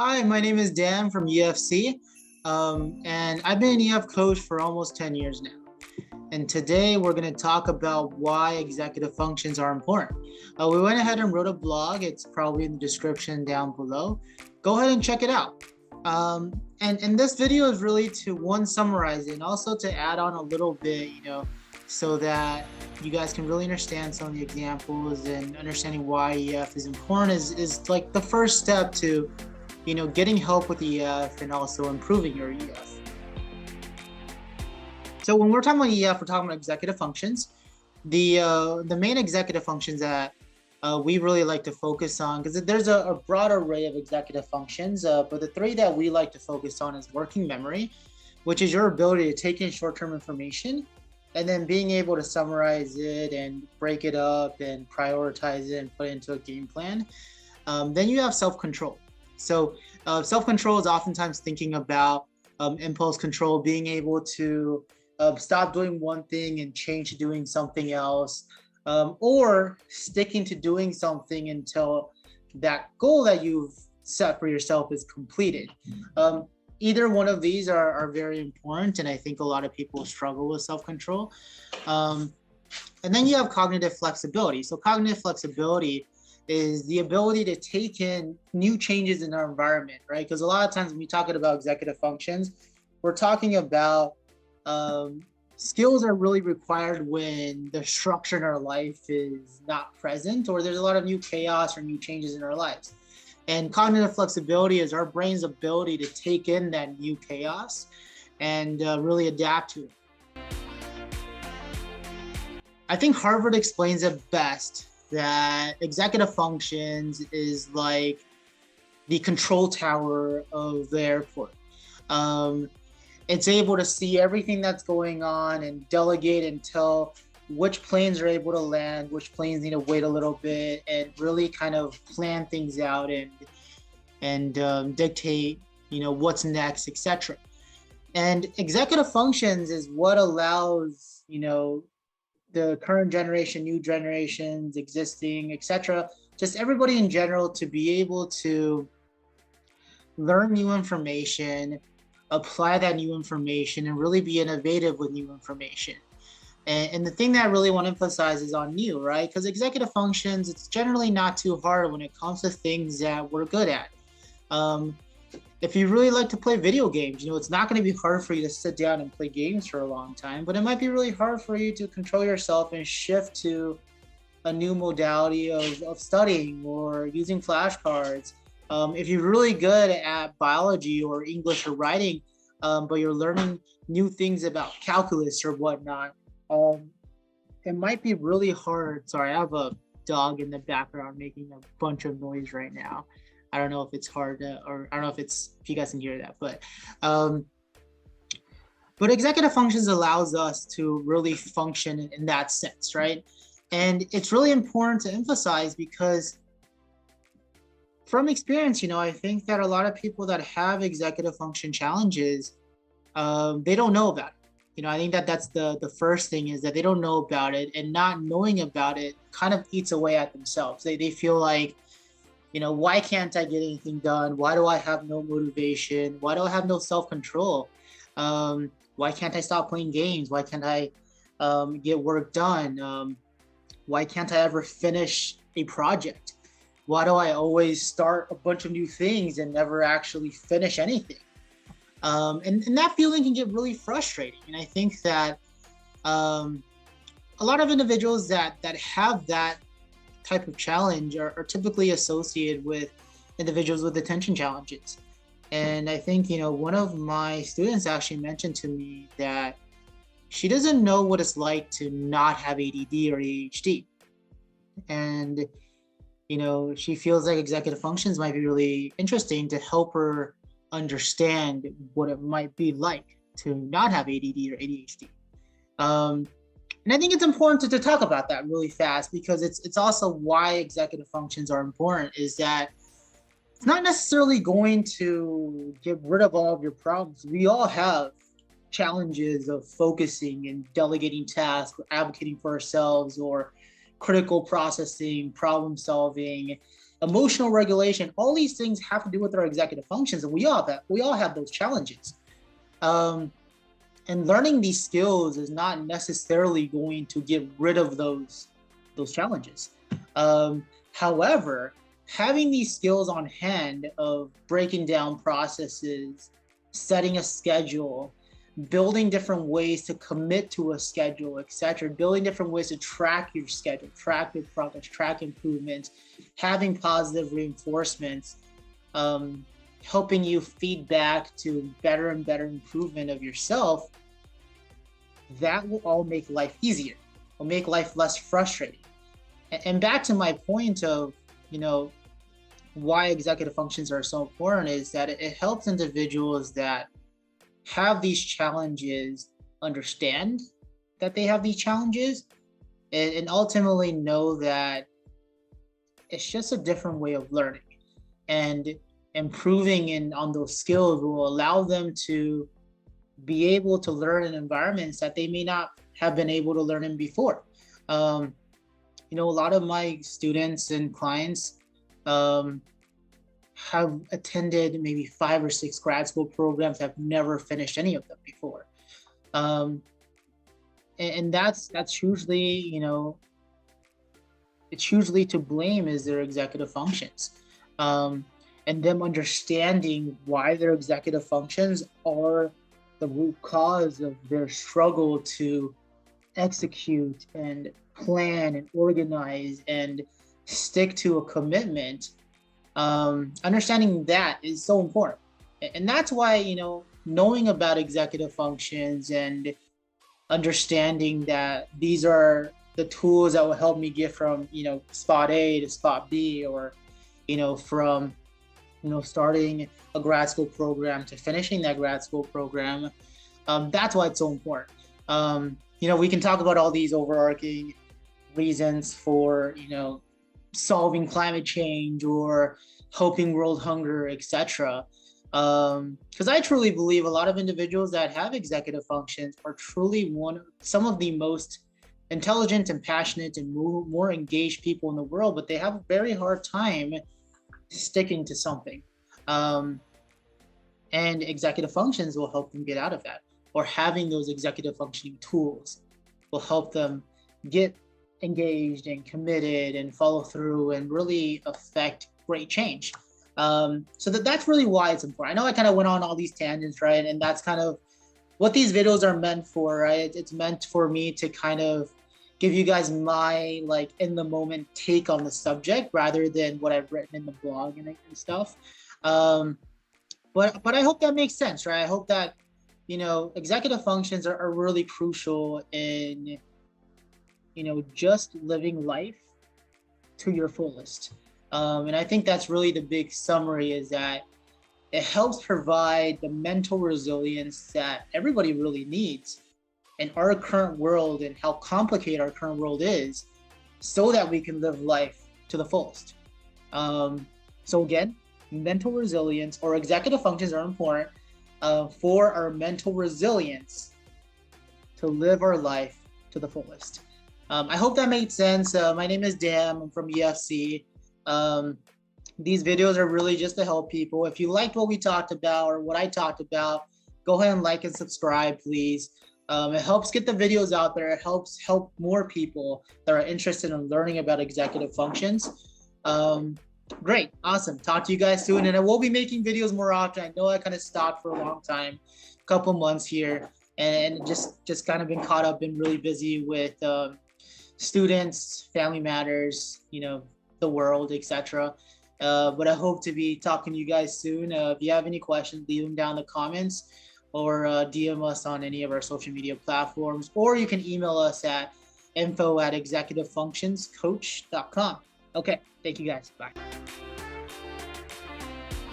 Hi, my name is Dan from UFC, and I've been an EF coach for almost 10 years now. And today we're going to talk about why executive functions are important. We went ahead and wrote a blog. It's probably in the description down below. Go ahead and check it out. And this video is really to one, summarize it, and also to add on a little bit, so that you guys can really understand some of the examples, and understanding why EF is important is like the first step to getting help with EF and also improving your EF. So when we're talking about EF, we're talking about executive functions. The main executive functions that we really like to focus on, because there's a broad array of executive functions, but the three that we like to focus on is working memory, which is your ability to take in short-term information and then being able to summarize it and break it up and prioritize it and put it into a game plan. Then you have self-control. So self-control is oftentimes thinking about impulse control, being able to stop doing one thing and change to doing something else, or sticking to doing something until that goal that you've set for yourself is completed. Either one of these are very important, and I think a lot of people struggle with self-control. And then you have cognitive flexibility. So cognitive flexibility is the ability to take in new changes in our environment, right? Because a lot of times when we talk about executive functions, we're talking about skills are really required when the structure in our life is not present, or there's a lot of new chaos or new changes in our lives. And cognitive flexibility is our brain's ability to take in that new chaos and really adapt to it. I think Harvard explains it best that executive functions is like the control tower of the airport. It's able to see everything that's going on and delegate and tell which planes are able to land, which planes need to wait a little bit, and really kind of plan things out and dictate, what's next, etc. And executive functions is what allows, the current generation, new generations, existing, etc., just everybody in general to be able to learn new information, apply that new information, and really be innovative with new information. And the thing that I really want to emphasize is on new, right? Because executive functions, it's generally not too hard when it comes to things that we're good at. If you really like to play video games, it's not going to be hard for you to sit down and play games for a long time, but it might be really hard for you to control yourself and shift to a new modality of studying or using flashcards. If you're really good at biology or English or writing, but you're learning new things about calculus or whatnot, it might be really hard. Sorry, I have a dog in the background making a bunch of noise right now. I don't know if it's hard to, or I don't know if you guys can hear that, but executive functions allows us to really function in that sense, right? And it's really important to emphasize because from experience, I think that a lot of people that have executive function challenges, they don't know about it. I think that that's the first thing, is that they don't know about it, and not knowing about it kind of eats away at themselves. They feel like, why can't I get anything done? Why do I have no motivation? Why do I have no self-control? Why can't I stop playing games? Why can't I get work done? Why can't I ever finish a project? Why do I always start a bunch of new things and never actually finish anything? And that feeling can get really frustrating. And I think that a lot of individuals that have that type of challenge are typically associated with individuals with attention challenges. And I think, one of my students actually mentioned to me that she doesn't know what it's like to not have ADD or ADHD. And, she feels like executive functions might be really interesting to help her understand what it might be like to not have ADD or ADHD. And I think it's important to talk about that really fast, because it's also why executive functions are important, is that it's not necessarily going to get rid of all of your problems. We all have challenges of focusing and delegating tasks, or advocating for ourselves, or critical processing, problem solving. emotional regulation, all these things have to do with our executive functions, and we all have those challenges. And learning these skills is not necessarily going to get rid of those challenges. However, having these skills on hand of breaking down processes, setting a schedule, building different ways to commit to a schedule, etc., building different ways to track your schedule, track your progress, track improvements, having positive reinforcements, helping you feed back to better and better improvement of yourself, that will all make life easier, will make life less frustrating. And back to my point of, why executive functions are so important is that it helps individuals that have these challenges understand that they have these challenges, and ultimately know that it's just a different way of learning, and improving on those skills will allow them to be able to learn in environments that they may not have been able to learn in before. A lot of my students and clients have attended maybe 5 or 6 grad school programs, have never finished any of them before. And that's usually, it's usually to blame is their executive functions. And them understanding why their executive functions are the root cause of their struggle to execute and plan and organize and stick to a commitment. Understanding that is so important. And that's why, knowing about executive functions and understanding that these are the tools that will help me get from, spot A to spot B, or, from, starting a grad school program to finishing that grad school program. That's why it's so important. We can talk about all these overarching reasons for, solving climate change or helping world hunger, etc. Because I truly believe a lot of individuals that have executive functions are truly some of the most intelligent and passionate and more engaged people in the world, but they have a very hard time sticking to something. And executive functions will help them get out of that, or having those executive functioning tools will help them get engaged and committed and follow through and really affect great change. So that's really why it's important. I know I kind of went on all these tangents, right? And that's kind of what these videos are meant for, right? It's meant for me to kind of give you guys my in the moment take on the subject rather than what I've written in the blog and stuff. But I hope that makes sense, right? I hope that, executive functions are really crucial in, just living life to your fullest. And I think that's really the big summary, is that it helps provide the mental resilience that everybody really needs in our current world and how complicated our current world is, so that we can live life to the fullest. So again, mental resilience or executive functions are important for our mental resilience to live our life to the fullest. I hope that made sense. My name is Dan. I'm from EFC. These videos are really just to help people. If you liked what we talked about or what I talked about, go ahead and like and subscribe, please. It helps get the videos out there. It helps help more people that are interested in learning about executive functions. Great, awesome. Talk to you guys soon. And I will be making videos more often. I know I kind of stopped for a long time, a couple months here, and just kind of been caught up, been really busy with students, family matters, the world, etc. But I hope to be talking to you guys soon. If you have any questions, leave them down in the comments, or DM us on any of our social media platforms, or you can email us at info@executivefunctionscoach.com. Okay, thank you guys. Bye.